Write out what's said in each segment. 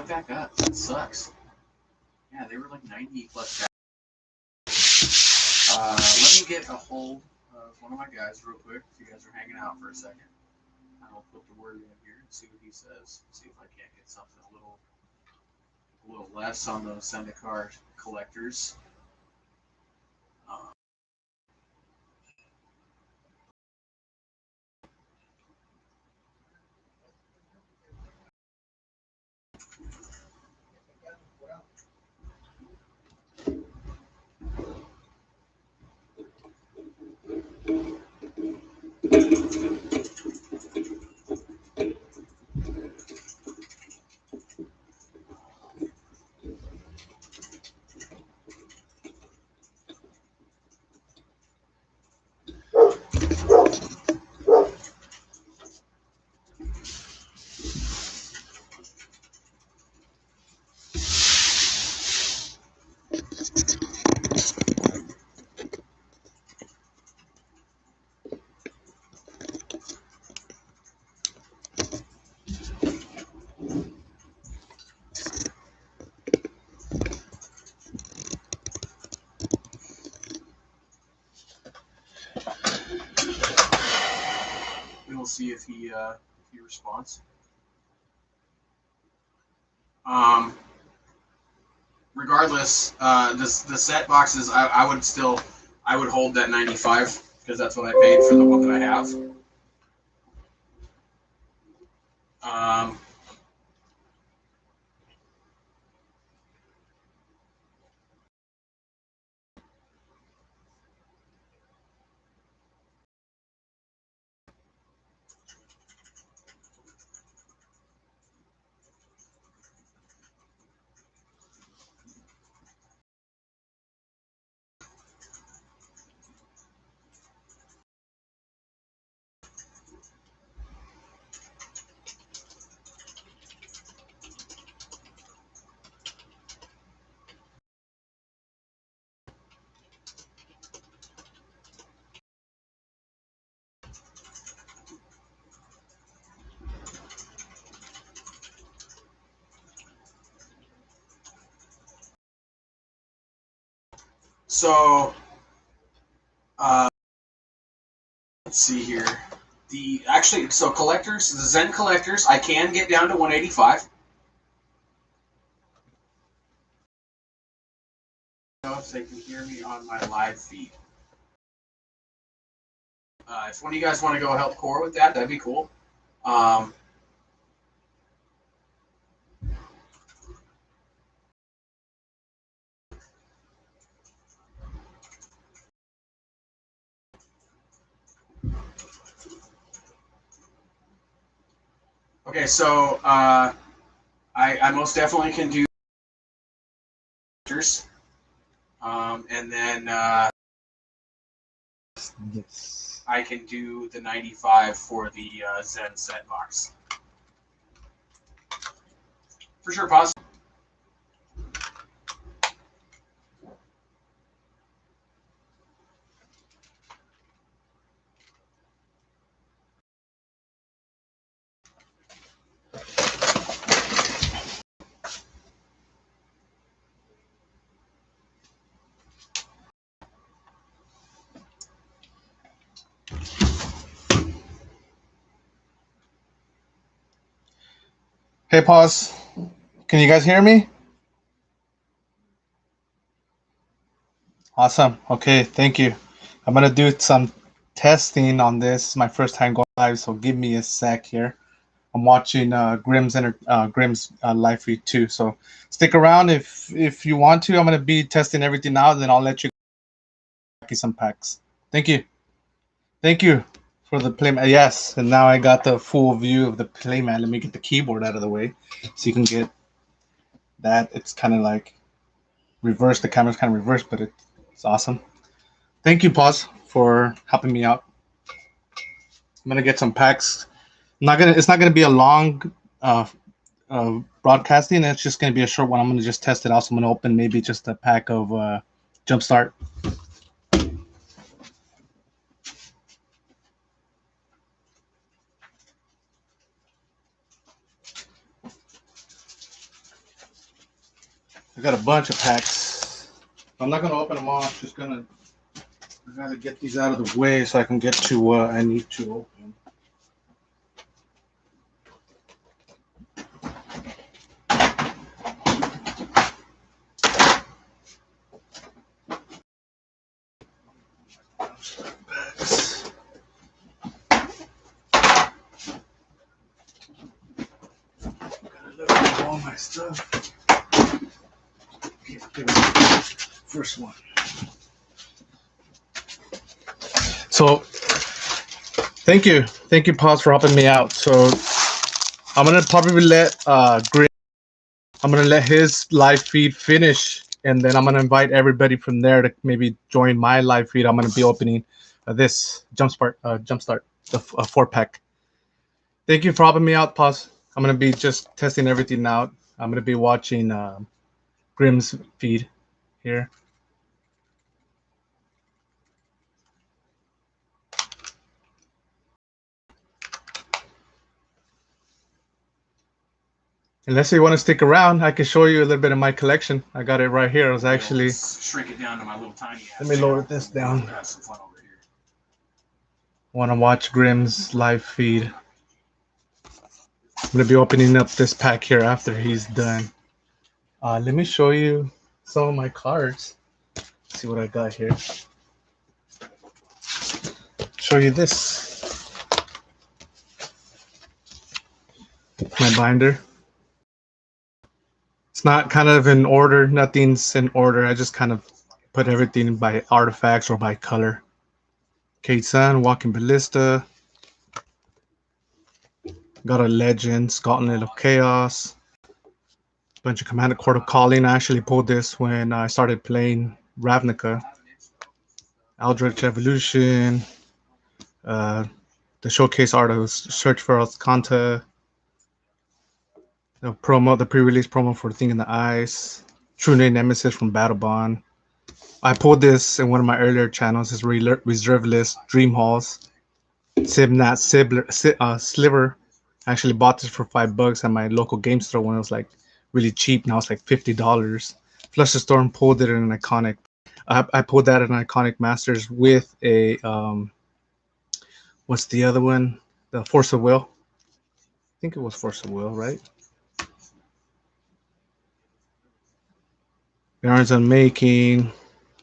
back up. That sucks. Yeah, they were like 90 plus. Let me get a hold of one of my guys real quick. If you guys are hanging out for a second, I'll put the word in here and see what he says. See if I can't get something a little less on those Zendikar collectors. We'll see if he responds. Regardless, the set boxes, I would hold that 95 because that's what I paid for the one that I have. So, let's see here. So collectors, the Zen collectors, I can get down to 185. If they can hear me on my live feed. If one of you guys want to go help Core with that, that'd be cool. Okay, so I most definitely can do and then yes. I can do the 95 for the Zen set box. For sure, pause. Hey, pause. Can you guys hear me? Awesome. Okay, thank you. I'm gonna do some testing on this. It's my first time going live, so give me a sec here. I'm watching Grimm's live feed too, so stick around if you want to. I'm gonna be testing everything out, and then I'll let you get some packs. Thank you. Thank you for the playmat. Yes, and now I got the full view of the playmat. Let me get the keyboard out of the way so you can get that. It's kind of like reversed. The camera's kind of reversed, but it's awesome. Thank you, Pause, for helping me out. I'm gonna get some packs. It's not gonna be a long broadcasting. It's just gonna be a short one. I'm gonna just test it out. So I'm gonna open maybe just a pack of Jumpstart. I got a bunch of packs. I'm not gonna open them all. I'm just gonna. I gotta get these out of the way so I can get to what I need to open. Packs. Gotta look at all my stuff. First one. So, thank you, Paz, for helping me out. So, I'm gonna probably let Grim. I'm gonna let his live feed finish, and then I'm gonna invite everybody from there to maybe join my live feed. I'm gonna be opening this jumpstart, the 4-pack. Thank you for helping me out, Paz. I'm gonna be just testing everything out. I'm gonna be watching Grim's feed here. Unless you want to stick around, I can show you a little bit of my collection. I got it right here. I was actually shrink it down to my little tiny ass. Let me lower this down. Have some fun over here. Want to watch Grim's live feed. I'm gonna be opening up this pack here after he's done. Let me show you some of my cards. Let's see what I got here. Show you this. My binder. It's not kind of in order. Nothing's in order. I just kind of put everything by artifacts or by color. Kate Sun, Walking Ballista. Got a Legends, Gauntlet of Chaos. Bunch of Commander Court of Calling. I actually pulled this when I started playing Ravnica. Eldritch Evolution. The showcase art was Search for Alcanta. The promo, the pre-release promo for Thing in the Ice. True Name Nemesis from Battle Bond. I pulled this in one of my earlier channels. It's Reserve List, Dream Halls. Sibnat Sliver. I actually bought this for $5 at my local game store when it was like really cheap. Now it's like $50. Flush the Storm pulled it in an iconic. I pulled that in Iconic Masters with a what's the other one? The Force of Will. I think it was Force of Will, right? Yarns Unmaking,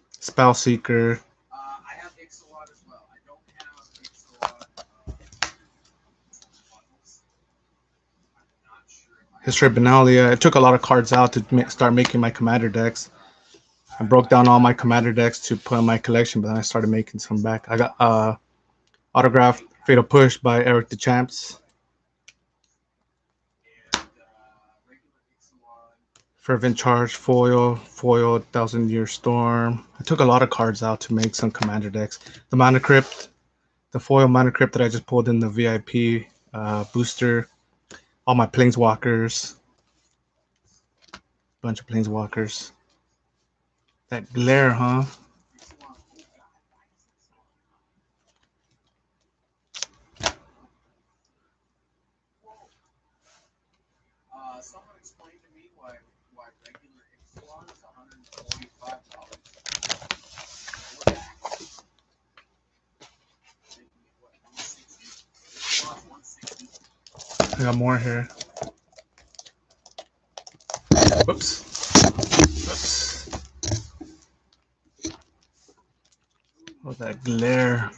Spell Seeker. I have Ixalat as well. I don't have Ixalat. I'm not sure if History of Benalia. I took a lot of cards out to start making my commander decks. I broke down all my commander decks to put in my collection, but then I started making some back. I got autographed Fatal Push by Eric the Champs. Fervent Charge, foil, 1000 Year Storm. I took a lot of cards out to make some commander decks. The Mana Crypt, the foil Mana Crypt that I just pulled in the VIP booster. All my Planeswalkers. Bunch of Planeswalkers. That glare, huh? someone explained to me why regular Ixalan is $145. I got more here. Whoops. Whoops. Oh, that glare.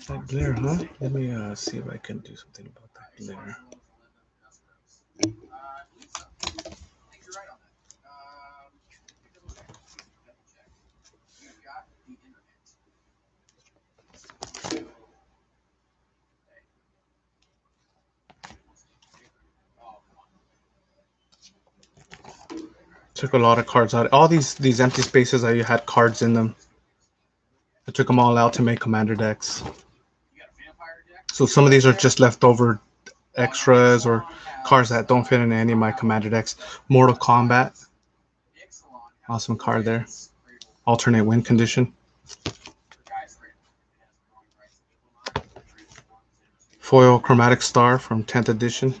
That glare, huh? Let me see if I can do something about that glare. Took a lot of cards out. All these empty spaces, I had cards in them. I took them all out to make commander decks. So some of these are just leftover extras or cards that don't fit in any of my commander decks. Mortal Kombat. Awesome card there. alternate wind condition. Foil chromatic star from 10th edition.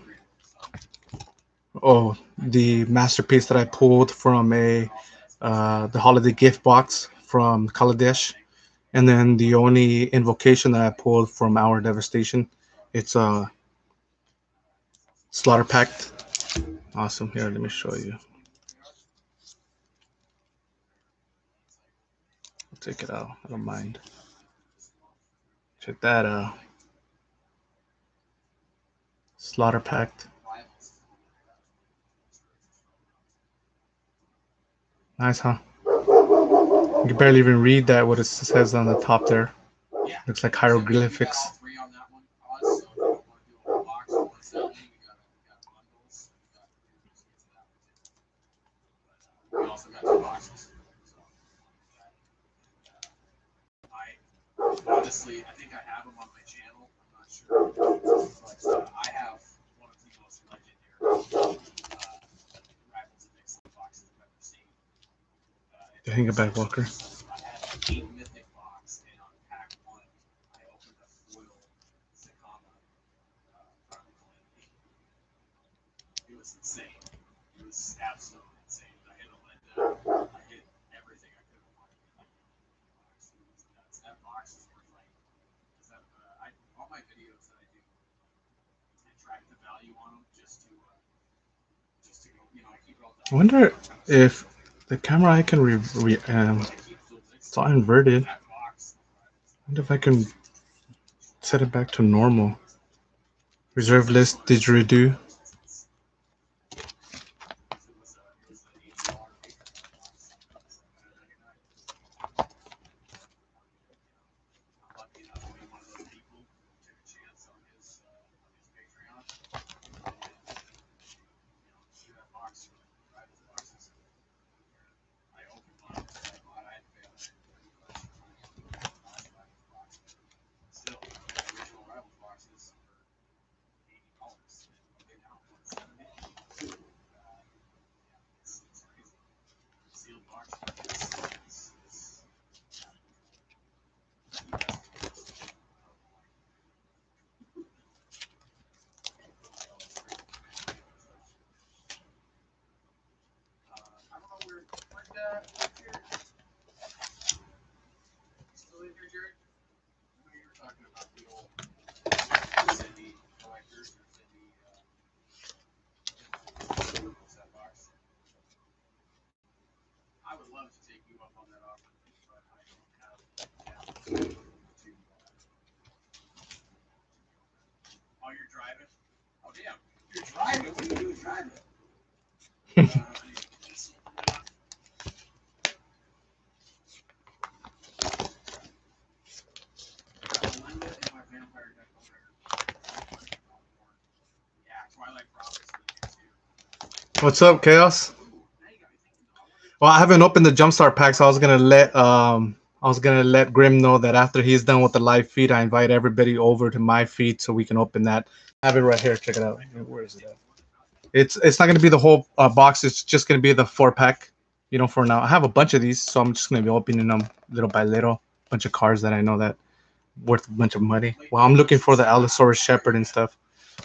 Oh, the masterpiece that I pulled from a the holiday gift box from Kaladesh, and then the only invocation that I pulled from Our Devastation. It's Slaughter Pact. Awesome. Here, let me show you. I'll take it out. I don't mind. Check that out. Slaughter Pact. Nice, huh? You can barely even read that what it says on the top there. Looks like hieroglyphics. Honestly, I think I have them on my channel. I'm not sure, but I have one of the most legendary rivals and mix boxes I've ever seen. The Hingaback Walker. I had an 8 mythic box, and on pack one, I opened a foil Sakama Chronicle Calamity. It was insane. It was absolutely insane. I hit a Linda. I hit everything I could have wanted. It was nuts. That box is worth like, all my videos that I do, I track the value on them just to go. I keep it all I down. wonder if the camera I can it's all inverted. I wonder if I can set it back to normal. Reserve list didgeridoo. I would love to take you up on that offer, but I don't have to. Oh, you're driving? Oh, damn. You're driving? What are you doing driving? What's up, Chaos? Well, I haven't opened the Jumpstart pack, so I was gonna let Grim know that after he's done with the live feed, I invite everybody over to my feed so we can open that. I have it right here. Check it out. Where is it at? It's not gonna be the whole box. It's just gonna be the 4-pack. For now. I have a bunch of these, so I'm just gonna be opening them little by little. Bunch of cards that I know that worth a bunch of money. Well, I'm looking for the Allosaurus Shepherd and stuff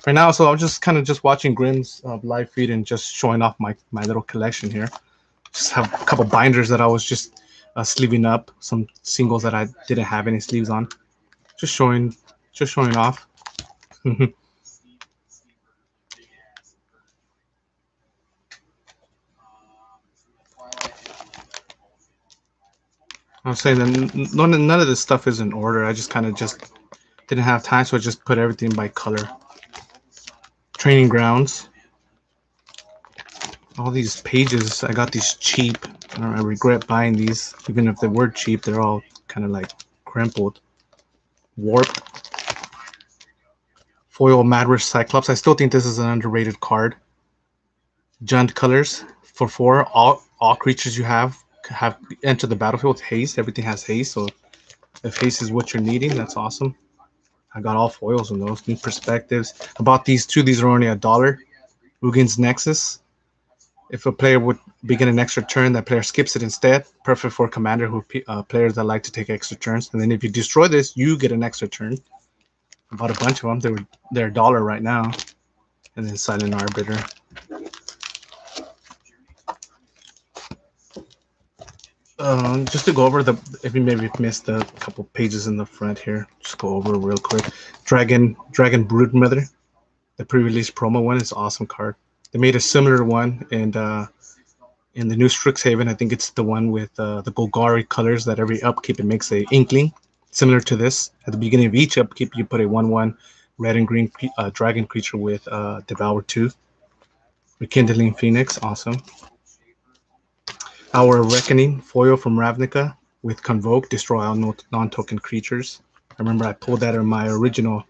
right now. So I'm just kind of just watching Grim's live feed and just showing off my little collection here. Just have a couple binders that I was just sleeving up. Some singles that I didn't have any sleeves on. Just showing off. I'm saying that none of this stuff is in order. I just kind of just didn't have time, so I just put everything by color. Training grounds. All these pages, I got these cheap. I regret buying these, even if they were cheap. They're all kind of like crumpled. Warp. Foil Madwish Cyclops. I still think this is an underrated card. Jund colors for 4. All creatures you have enter the battlefield with haste. Everything has haste, so if haste is what you're needing, that's awesome. I got all foils on those. New perspectives. I bought these two. These are only $1. Ugin's Nexus. If a player would begin an extra turn, that player skips it instead. Perfect for commander who players that like to take extra turns. And then if you destroy this, you get an extra turn. I bought a bunch of them. They're $1 right now. And then silent arbiter. Just to go over the, if you maybe missed a couple pages in the front here, just go over real quick. Dragon Broodmother, the pre-release promo one is an awesome card. They made a similar one, and in the new Strixhaven, I think it's the one with the Golgari colors that every upkeep it makes a inkling, similar to this. At the beginning of each upkeep, you put a 1/1 red and green dragon creature with Devour 2. Rekindling Phoenix, awesome. Our Reckoning foil from Ravnica with Convoke, destroy all non-token creatures. I remember I pulled that in my original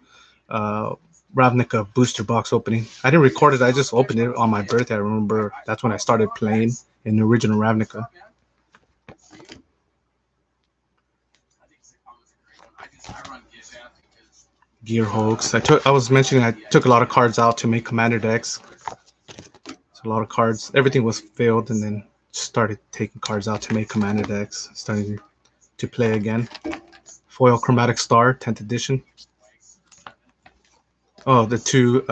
uh, Ravnica booster box opening. I didn't record it, I just opened it on my birthday. I remember that's when I started playing in the original Ravnica. Gear Hoax. I was mentioning I took a lot of cards out to make commander decks. So a lot of cards. Everything was filled, and then started taking cards out to make commander decks. Starting to play again. Foil Chromatic Star, 10th edition. Oh, the two.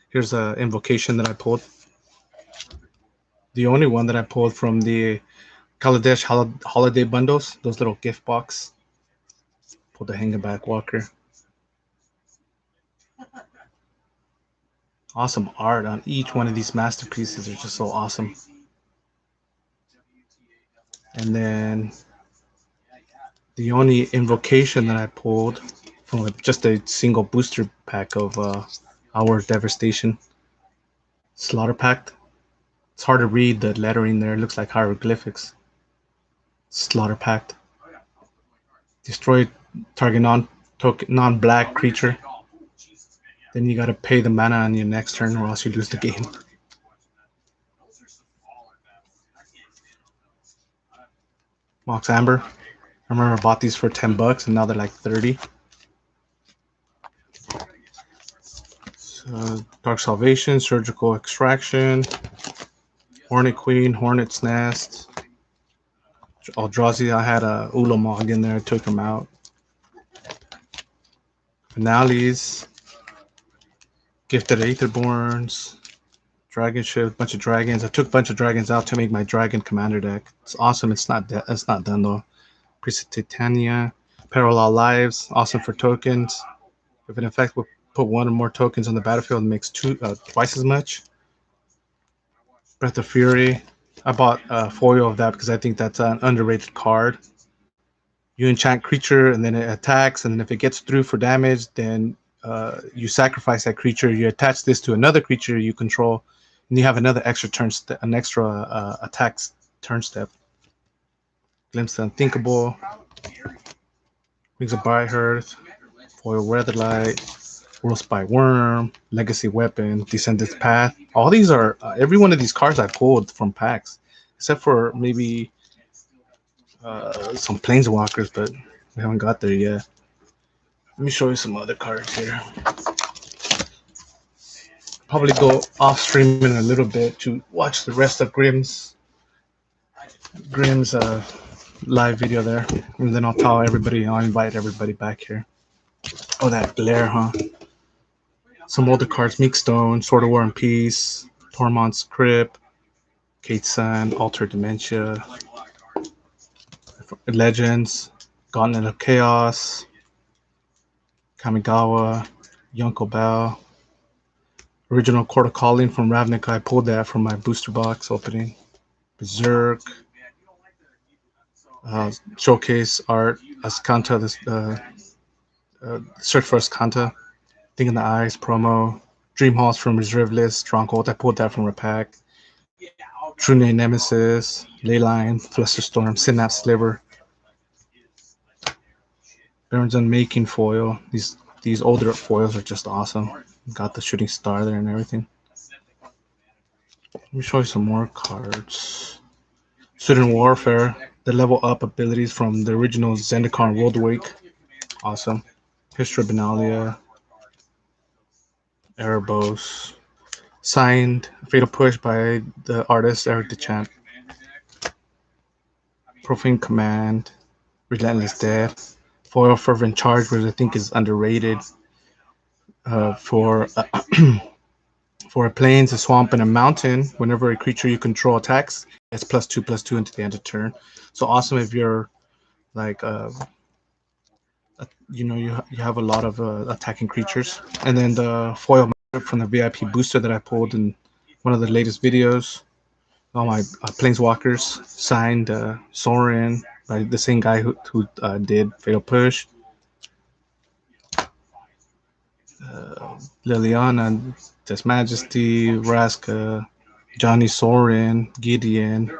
Here's a invocation that I pulled. The only one that I pulled from the Kaladesh holiday bundles. Those little gift box. Pulled the Hangback Walker. Awesome art on each one of these masterpieces. They're just so awesome. And then the only invocation that I pulled from just a single booster pack of our Devastation Slaughter Pact. It's hard to read the lettering there. It looks like hieroglyphics. Slaughter Pact. Destroy target non-black creature. Then you gotta pay the mana on your next turn, or else you lose the game. Mox Amber. I remember I bought these for $10, and now they're like 30. So, Dark Salvation, Surgical Extraction, Hornet Queen, Hornet's Nest. Eldrazi, I had a Ulamog in there, took him out. Finales, Gifted Aetherborns, Dragon Ship, bunch of dragons. I took a bunch of dragons out to make my dragon commander deck. It's awesome. It's not done though. Priest of Titania, Parallel Lives, awesome for tokens. If an effect will put one or more tokens on the battlefield, it makes twice as much. Breath of Fury. I bought a foil of that because I think that's an underrated card. You enchant creature and then it attacks, and then if it gets through for damage, then you sacrifice that creature. You attach this to another creature you control, and you have another extra an extra attack turn step. Glimpse the Unthinkable, Wings of Brighthearth, Foil Weatherlight, Worldspite Worm, Legacy Weapon, Descendant's Path. All these are every one of these cards I pulled from packs, except for maybe some Planeswalkers, but we haven't got there yet. Let me show you some other cards here. Probably go off stream in a little bit to watch the rest of Grimm's live video there, and then I'll invite everybody back here. Oh, that glare, huh? Some older cards: Meekstone, Sword of War and Peace, Tormont's Crypt, Kate Sun, Alter Dementia, Legends, Gauntlet of Chaos, Kamigawa, Yonko Bell, original Court of Calling from Ravnica. I pulled that from my booster box opening. Berserk, showcase art, Ascanta, Search for Ascanta, Thing in the Eyes promo, Dream Halls from Reserve List, Stronghold. I pulled that from a pack. True Name Nemesis, Leyline, Flusterstorm, Synapse Sliver, Baron's Unmaking foil. These older foils are just awesome. Got the shooting star there and everything. Let me show you some more cards. Student Warfare, the level up abilities from the original Zendikar World Wake. Awesome. History of Benalia, Erebos, Signed Fatal Push by the artist Eric DeChamp. Profane Command, Relentless Death, Foil Fervent Charge, which I think is underrated. For for a plains, a swamp, and a mountain, whenever a creature you control attacks, it's +2/+2 into the end of turn. So awesome if you're like you have a lot of attacking creatures. And then the foil from the VIP booster that I pulled in one of the latest videos. All my planeswalkers signed Sorin by the same guy who did Fatal Push. Liliana, Des Majesty, Raska, Johnny Sorin, Gideon,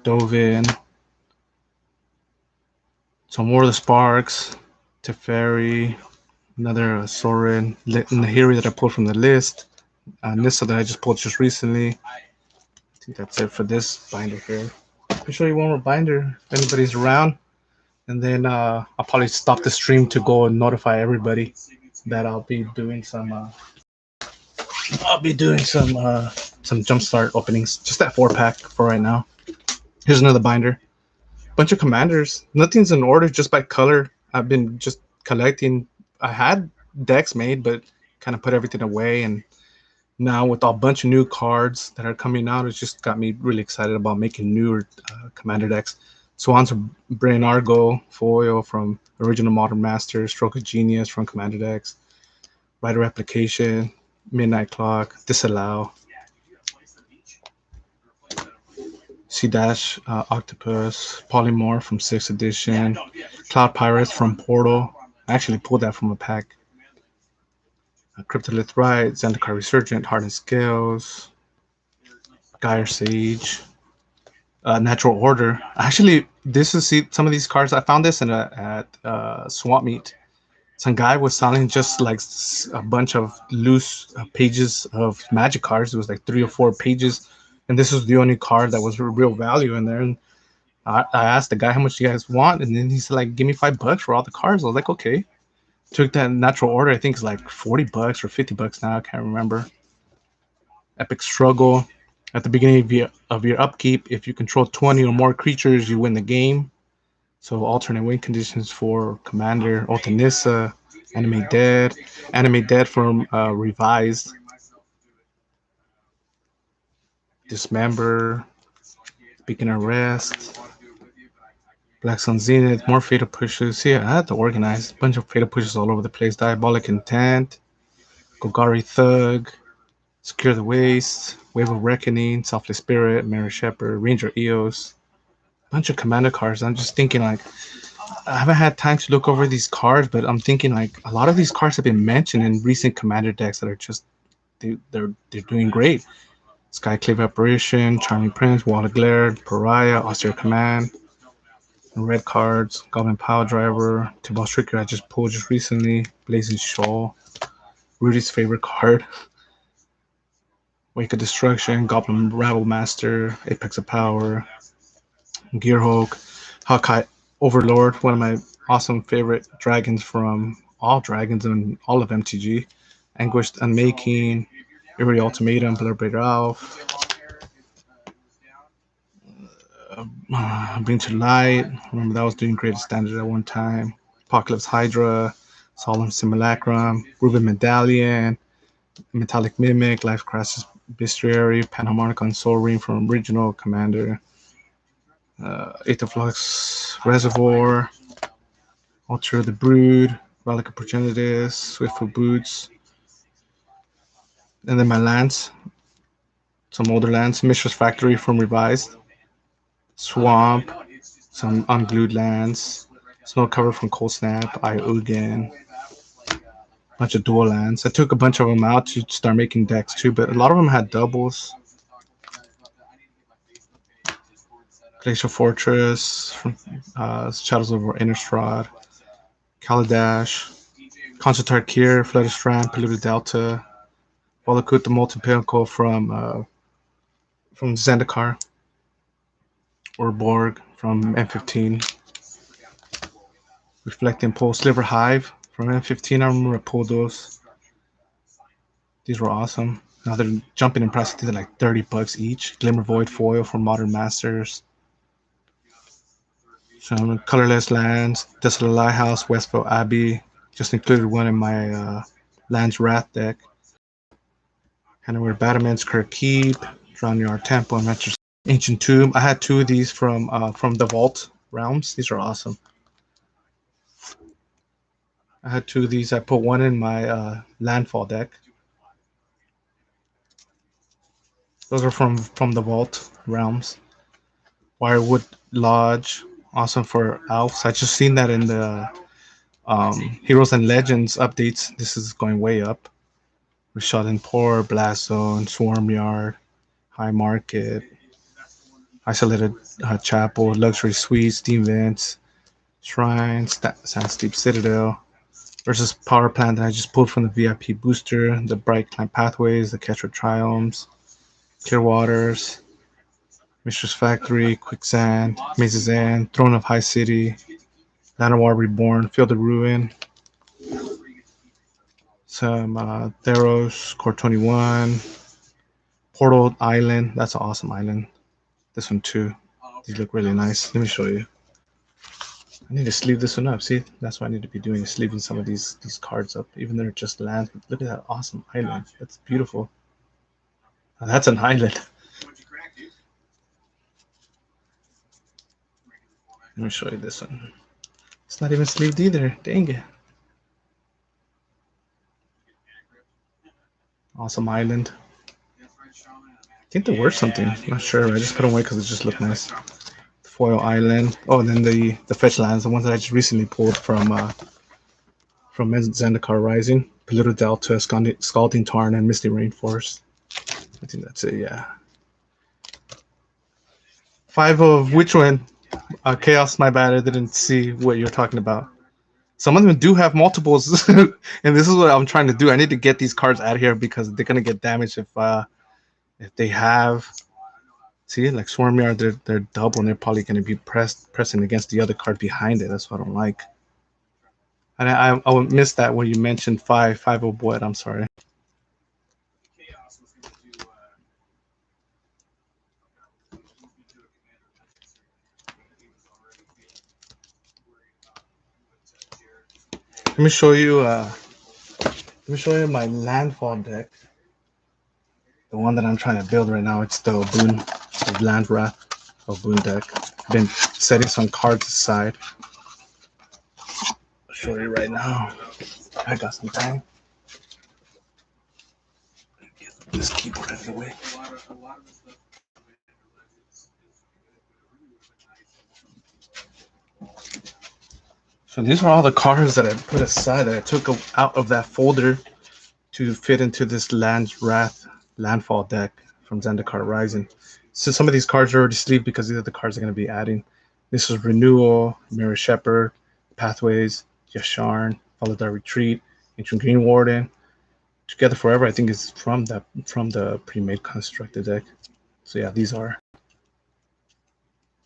Dovin, some more of the Sparks, Teferi, another Sorin, Nahiri that I pulled from the list, Nissa that I just pulled just recently. I think that's it for this binder here. I'll show you one more binder if anybody's around, and then I'll probably stop the stream to go and notify everybody that I'll be doing some jumpstart openings. Just that 4-pack for right now. Here's another binder. Bunch of commanders. Nothing's in order, just by color. I've been just collecting. I had decks made, but kind of put everything away. And now with a bunch of new cards that are coming out, it's just got me really excited about making newer commander decks. Swans of Brain Argo, foil from Original Modern Master, Stroke of Genius from Commander decks, Rider Replication, Midnight Clock, Disallow, Sea Dash, Octopus, Polymorph from 6th edition, Cloud Pirates from Portal. I actually pulled that from a pack. Cryptolith Rite, Zendikar Resurgent, Hardened Scales, Gyre Sage, Natural Order. Actually, this is some of these cards. I found this at Swamp Meet. Some guy was selling just like a bunch of loose pages of Magic cards. It was like 3 or 4 pages, and this was the only card that was real value in there. And I asked the guy how much you guys want, and then he said like, "Give me $5 for all the cards." I was like, "Okay." Took that Natural Order. I think it's like $40 or $50 now. I can't remember. Epic Struggle. At the beginning of your upkeep, if you control 20 or more creatures, you win the game. So alternate win conditions for Commander, Ultanissa, Animate Dead from Revised, Dismember, Beacon of Rest, Black Sun Zenith, more Fatal Pushes. Yeah, I had to organize a bunch of Fatal Pushes all over the place. Diabolic Intent, Golgari Thug, Secure the Waste, Wave of Reckoning, Softly Spirit, Mary Shepherd, Ranger Eos. Bunch of commander cards. I'm just thinking like I haven't had time to look over these cards, but I'm thinking like a lot of these cards have been mentioned in recent commander decks that are just they're doing great. Skyclave Apparition, Charming Prince, Wall of Glare, Pariah, Austere Command, red cards, Goblin Power Driver, Tibalt Stricker I just pulled just recently, Blazing Shoal, Rudy's favorite card, Wake of Destruction, Goblin Rabble Master, Apex of Power, Gearhulk, Hawkeye Overlord, one of my awesome favorite dragons from all dragons and all of MTG. Anguished Unmaking, Eerie Ultimatum, Blurbraid Alf, Bring to Light. Remember that was doing great at standard at one time. Apocalypse Hydra, Solemn Simulacrum, Ruben Medallion, Metallic Mimic, Life Crisis Bestiary, Panharmonica and Soul Ring from Original Commander, Aetherflux Reservoir, Alter the Brood, Relic of Progenitus, Swiftfoot Boots, and then my lands, some older lands, Mishra's Factory from Revised, Swamp, some unglued lands, Snow Cover from Cold Snap, Iugen, bunch of dual lands. I took a bunch of them out to start making decks too, but a lot of them had doubles. Glacial Fortress, Shadows of Innistrad, Kaladesh, Concertar Kier, Flooded Strand, Polluted Delta, Volakut the Molten Pinnacle from Zendikar, or Borg from M15, Reflect Impulse, Sliver Hive from M15. I remember I pulled those. These were awesome. Now they're jumping in price. They're like $30 each. Glimmer Void foil from Modern Masters. Some colorless lands. Desolate Lighthouse, Westville Abbey. Just included one in my Lands Wrath deck. Hanover Battlements, Kirk Keep, Drownyard Temple, and Manchester Ancient Tomb. I had two of these from the Vault Realms. These are awesome. I had two of these. I put one in my Landfall deck. Those are from the Vault Realms. Wirewood Lodge, awesome for elves. I just seen that in the Heroes and Legends updates. This is going way up. Rashad and Poor, Blast Zone, Swarm Yard, High Market, Isolated Chapel, Luxury Suites, Steam Vents, Shrines, Sandsteep Citadel, versus Power Plant that I just pulled from the VIP booster, the Bright Climb Pathways, the Kettra Triomes, Clear Waters, Mistress Factory, Quicksand, Mazes End, Throne of High City, Land of War Reborn, Field of Ruin, some Theros, Core 21, Portal Island. That's an awesome island. This one too. These look really nice. Let me show you. I need to sleeve this one up. See, that's what I need to be doing, is sleeving some of these cards up, even though they're just lands. But look at that awesome island. That's beautiful. Now, that's an island. Let me show you this one. It's not even sleeved either. Dang it. Awesome island. I think they're worth something. I'm not sure. I just put them away because it just looked nice. Foil Island. Oh, and then the fetch lands, the ones that I just recently pulled from Zendikar Rising, Polluted Delta, Scalding Tarn, and Misty Rainforest. I think that's it. Yeah. 5 of which one? Chaos. My bad. I didn't see what you're talking about. Some of them do have multiples, and this is what I'm trying to do. I need to get these cards out of here because they're gonna get damaged if they have. See, like Swarm Yard, they're double, and they're probably gonna be pressing against the other card behind it. That's what I don't like. And I missed that when you mentioned five of what? I'm sorry. Let me show you. Let me show you my landfall deck. The one that I'm trying to build right now. It's the Boon, the Land Wrath of Boon deck. Been setting some cards aside. I'll show you right now. I got some time. Get this keyboard out of the way. So these are all the cards that I put aside that I took out of that folder to fit into this Landfall deck from Zendikar Rising. So some of these cards are already sleeved because these are the cards I'm going to be adding. This is Renewal, Mirror Shepherd, Pathways, Yasharn, Follow the Retreat, Ancient Green Warden. Together Forever, I think is from the pre-made constructed deck. So yeah, these are.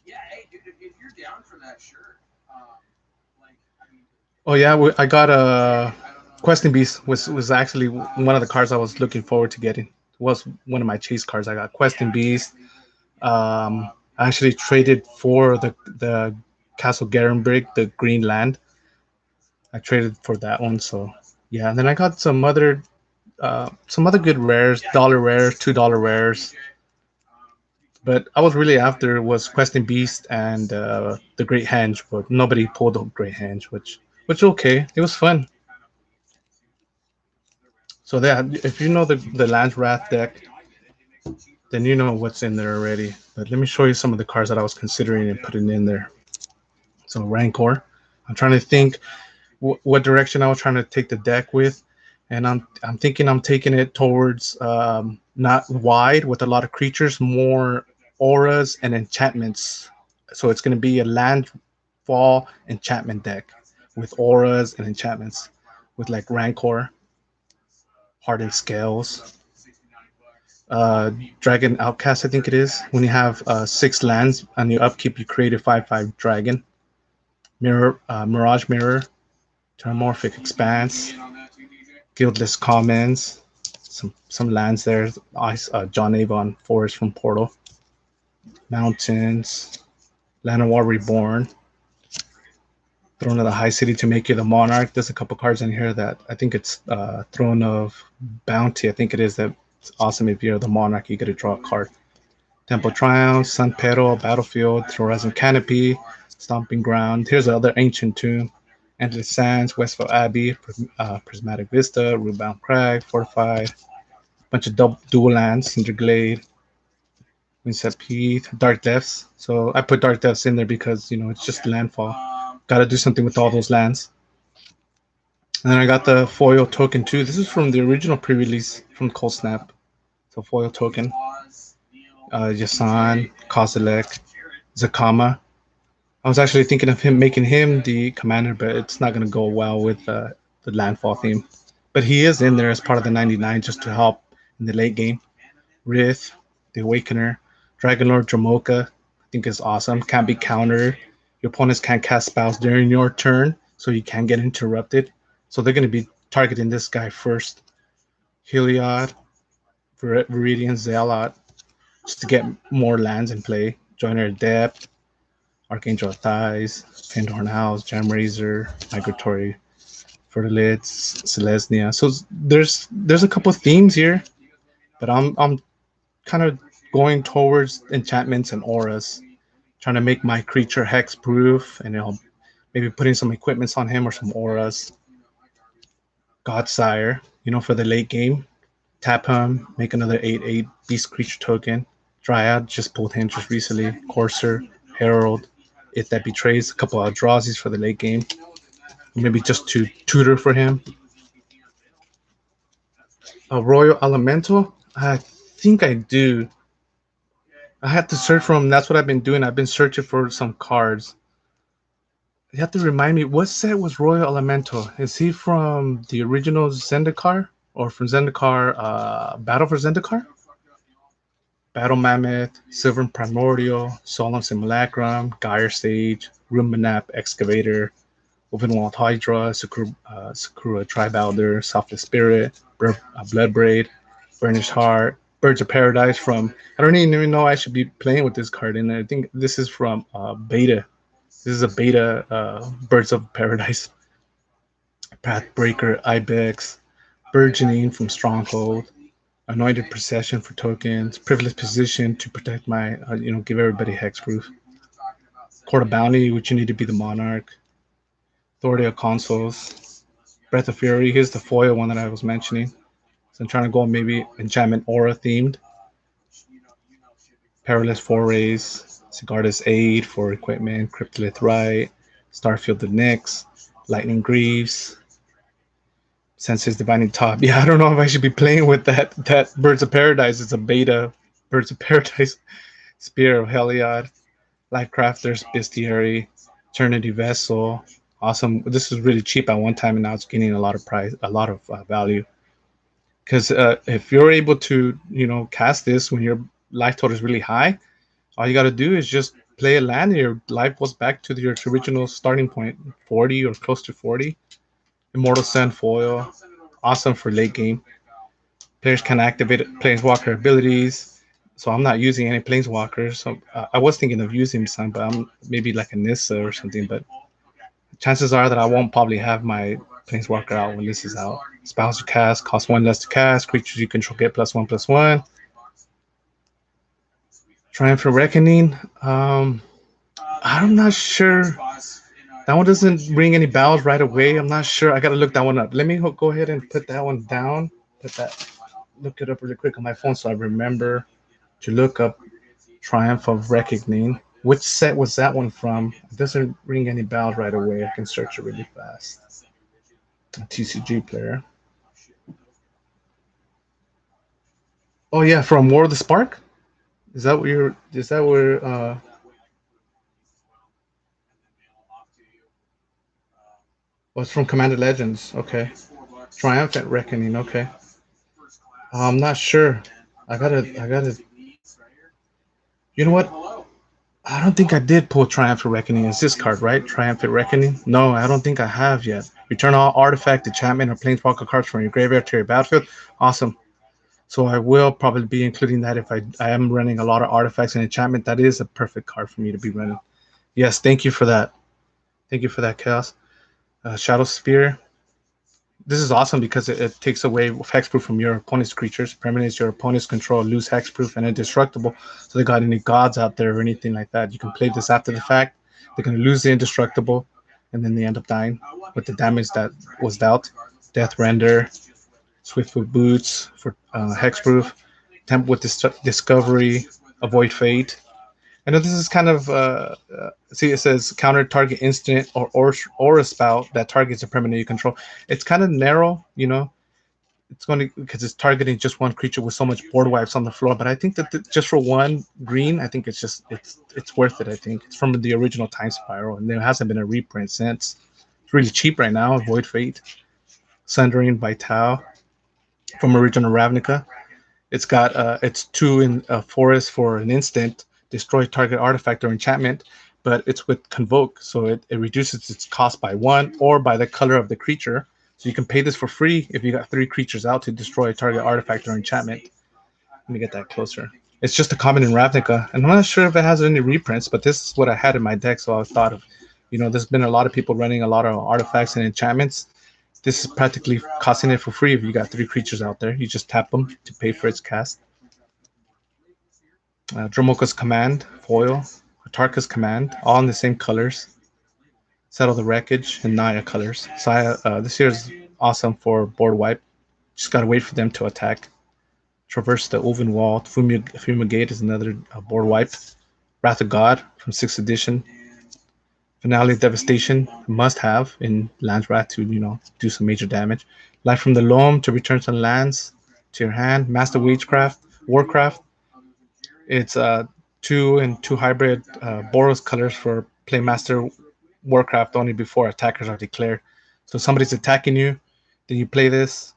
Yeah, hey, dude, if you're down for that, sure. Oh yeah, I got a Questing Beast was actually one of the cards I was looking forward to getting. It was one of my chase cards. I got Questing Beast. I actually traded for the Castle Garenbrig, the green land. I traded for that one. So yeah, and then I got some other good rares, dollar rares, $2 rares. But I was really after was Questing Beast and the Great Henge, but nobody pulled the Great Henge, which okay. It was fun. So that if you know the Lance Wrath deck, then you know what's in there already. But let me show you some of the cards that I was considering and putting in there. So Rancor. I'm trying to think what direction I was trying to take the deck with, and I'm thinking I'm taking it towards not wide with a lot of creatures, more auras and enchantments. So it's going to be a landfall enchantment deck with auras and enchantments, with like Rancor, Hardened Scales, Dragon Outcast, I think it is. When you have 6 lands on your upkeep, you create a 5/5 dragon. Mirage Mirror, Terramorphic Expanse, Guildless Commons, some lands there. Ice, John Avon Forest from Portal. Mountains. Llanowar Reborn. Throne of the High City to make you the monarch. There's a couple cards in here that I think it's Throne of Bounty. I think it is that. It's awesome if you're the monarch, you get to draw a card. Temple Triumph, San Pedro, Battlefield, Horizon Canopy, Stomping Ground. Here's the other ancient tomb. Endless Sands, Westfield Abbey, Prismatic Vista, Rootbound Crag, Fortified, bunch of dual lands, Cinder Glade, Windset Peak, Dark Depths. So I put Dark Depths in there because it's just landfall. Got to do something with all those lands. And then I got the foil token too. This is from the original pre-release from Cold Snap. So foil token. Yasan, Kozilek, Zakama. I was actually thinking of making him the commander, but it's not going to go well with the landfall theme. But he is in there as part of the 99 just to help in the late game. Rith, the Awakener, Dragonlord Dromoka, I think is awesome. Can't be countered. Your opponents can't cast spells during your turn, so you can't get interrupted. So they're going to be targeting this guy first. Heliod, Viridian Zealot, just to get more lands in play. Joiner Adept, Archangel of Thighs, Findhorn House, Jam Razor, Migratory Fertilids, Selesnya. So there's a couple of themes here, but I'm kind of going towards enchantments and auras, trying to make my creature hex proof, and maybe putting some equipments on him or some auras. Godsire, for the late game. Tap him, make another 8/8 beast creature token. Dryad, just pulled him just recently. Courser, Herald, If That Betrays, a couple of Eldrazi's for the late game. Maybe just to tutor for him. A Royal Elemental? I think I do. I had to search for him. That's what I've been doing. I've been searching for some cards. You have to remind me, what set was Royal Elemental? Is he from the original Zendikar? Or from Zendikar, Battle for Zendikar? Battle Mammoth, Silver Primordial, Solemn Simulacrum, Gyre Sage, Ruminap Excavator, Ovenwald Hydra, Sakura Tribalder, Softest Spirit, Bloodbraid, Burnished Heart, Birds of Paradise from. I don't even know I should be playing with this card, and I think this is from beta. This is a beta Birds of Paradise. Pathbreaker, Ibex, Burgeoning from Stronghold, Anointed Procession for tokens, Privileged Position to protect my, give everybody hexproof. Court of Bounty, which you need to be the monarch. Authority of Consoles, Breath of Fury. Here's the foil one that I was mentioning. So I'm trying to go maybe enchantment aura themed. Perilous Forays, Sigarda's Aid for equipment, Cryptolith Rite, Starfield the Nyx, Lightning Greaves, Senses Divining Top. Yeah, I don't know if I should be playing with that Birds of Paradise. It's a beta Birds of Paradise. Spear of Heliod, Lightcrafters, Bestiary, Eternity Vessel. Awesome. This was really cheap at one time, and now it's gaining a lot of value. Because if you're able to, cast this when your life total is really high, all you got to do is just play a land, and your life goes back to your original starting point, 40 or close to 40. Immortal Sun foil, awesome for late game. Players can activate Planeswalker abilities, so I'm not using any Planeswalkers. So I was thinking of using some, but I'm maybe like a Nissa or something. But chances are that I won't probably have my Planeswalker out when this is out. Spells you cast cost 1 less to cast. Creatures you control get +1/+1. Triumphant Reckoning. I'm not sure. That one doesn't ring any bells right away. I'm not sure. I gotta look that one up. Let me go ahead and put that one down. Look it up really quick on my phone so I remember to look up Triumph of Reckoning. Which set was that one from? It doesn't ring any bells right away. I can search it really fast. A TCG player. Oh yeah, from War of the Spark. Is that what you're? Is that where? Oh, it's from Commander Legends. Okay. Triumphant Reckoning. Okay. I'm not sure. I gotta. You know what? I don't think I did pull Triumphant Reckoning. It's this card, right? Triumphant Reckoning? No, I don't think I have yet. Return all artifact, enchantment, or planeswalker cards from your graveyard to your battlefield. Awesome. So I will probably be including that if I am running a lot of artifacts and enchantment. That is a perfect card for me to be running. Yes, thank you for that. Thank you for that, Chaos. Shadow Spear. This is awesome because it takes away hexproof from your opponent's creatures. Permanents your opponent's control lose hexproof and indestructible. So they got any gods out there or anything like that. You can play this after the fact. They're gonna lose the indestructible, and then they end up dying with the damage that was dealt. Death Render, Swiftfoot Boots for hexproof, Tempt with Discovery, Avoid Fate. I know this is kind of see it says counter target instant or a spell that targets a permanent you control. It's kind of narrow, you know. It's going to because it's targeting just one creature with so much board wipes on the floor. But I think that just for one green, I think it's worth it. I think it's from the original Time Spiral, and there hasn't been a reprint since. It's really cheap right now. Avoid Fate, Sundering Vital from original Ravnica. It's two in a forest for an instant, destroy target artifact or enchantment, but it's with convoke, so it reduces its cost by one or by the color of the creature. So you can pay this for free if you got three creatures out to destroy a target artifact or enchantment. Let me get that closer. It's just a common in Ravnica, and I'm not sure if it has any reprints, but this is what I had in my deck, so I thought of, there's been a lot of people running a lot of artifacts and enchantments. This is practically costing it for free if you got three creatures out there. You just tap them to pay for its cast. Dromoka's Command, Foil, Tarka's Command, all in the same colors. Settle the Wreckage, and Naya colors. So this year is awesome for board wipe. Just gotta wait for them to attack. Traverse the Oven Wall. Fumigate is another board wipe. Wrath of God from 6th edition. Finale Devastation, must have in Lands Wrath to, do some major damage. Life from the Loam to return some lands to your hand. Master Wagecraft, Warcraft. It's 2 and 2 hybrid Boros colors for Playmaster Warcraft only before attackers are declared. So if somebody's attacking you, then you play this.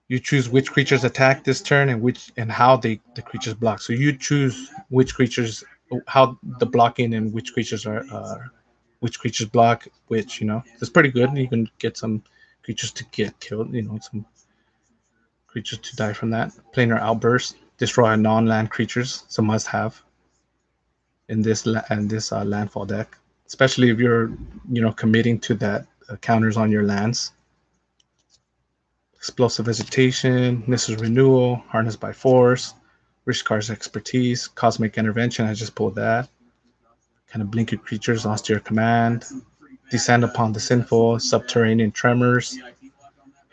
You choose which creatures attack this turn and how the creatures block. So you choose which creatures, how the blocking and which creatures block which. It's pretty good. You can get some creatures to get killed. Some creatures to die from that. Planar Outburst, destroy non-land creatures. It's a must-have in this landfall deck, especially if you're committing to that counters on your lands. Explosive Vegetation, Mrs. Renewal, Harness by Force, Rishkar's Expertise, Cosmic Intervention. I just pulled that. Kind of blink your creatures, austere command, descend upon the sinful, subterranean tremors,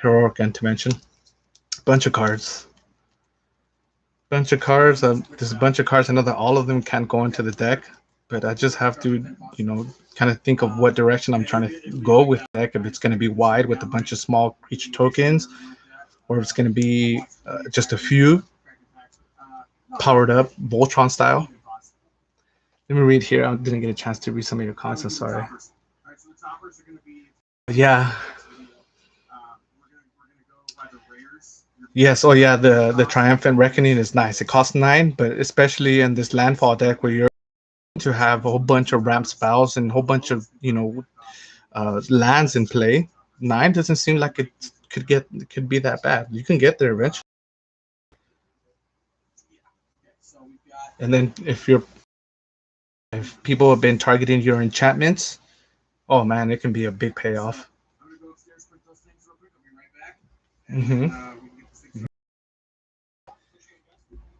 heroic intervention. Bunch of cards. There's a bunch of cards. I know that all of them can't go into the deck, but I just have to, kind of think of what direction I'm trying to go with the deck. If it's going to be wide with a bunch of small creature tokens, or if it's going to be just a few powered up Voltron style. Let me read here. I didn't get a chance to read some of your comments. I'm sorry. Yeah. Yes. Oh, yeah. The Triumphant Reckoning is nice. It costs 9, but especially in this landfall deck where you're to have a whole bunch of ramp spells and a whole bunch of lands in play. 9 doesn't seem like it could be that bad. You can get there eventually. And then if people have been targeting your enchantments, oh man, it can be a big payoff. hmm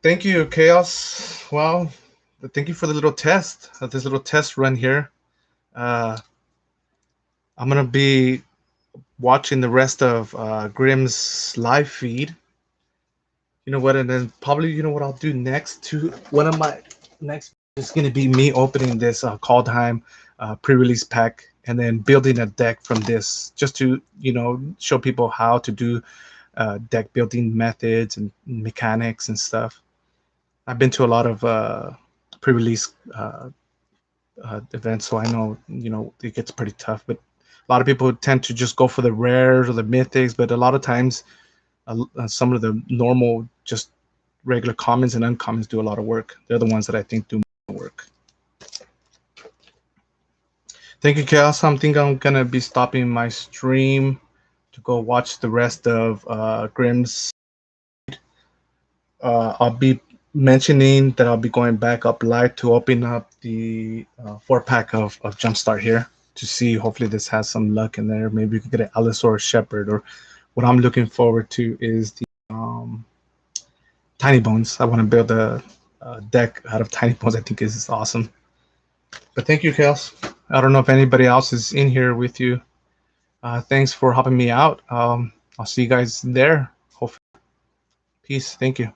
Thank you, Chaos. Well, thank you for the little test. This little test run here. Uh, I'm gonna be watching the rest of Grimm's live feed. You know what? And then probably, what I'll do next to one of my next is going to be me opening this Kaldheim pre-release pack and then building a deck from this just to, show people how to do deck building methods and mechanics and stuff. I've been to a lot of pre-release events, so I know, it gets pretty tough, but a lot of people tend to just go for the rares or the mythics, but a lot of times some of the normal, just regular commons and uncommons do a lot of work. They're the ones that I think do more work. Thank you, Chaos. I think I'm gonna be stopping my stream to go watch the rest of Grimm's. I'll be mentioning that I'll be going back up live to open up the 4 pack of Jumpstart here to see. Hopefully, this has some luck in there. Maybe we could get an Allosaurus Shepherd, or what I'm looking forward to is the Tiny Bones. I want to build a deck out of Tiny Bones. I think is awesome. But thank you, Kels. I don't know if anybody else is in here with you. Thanks for helping me out. I'll see you guys there. Hopefully. Peace. Thank you.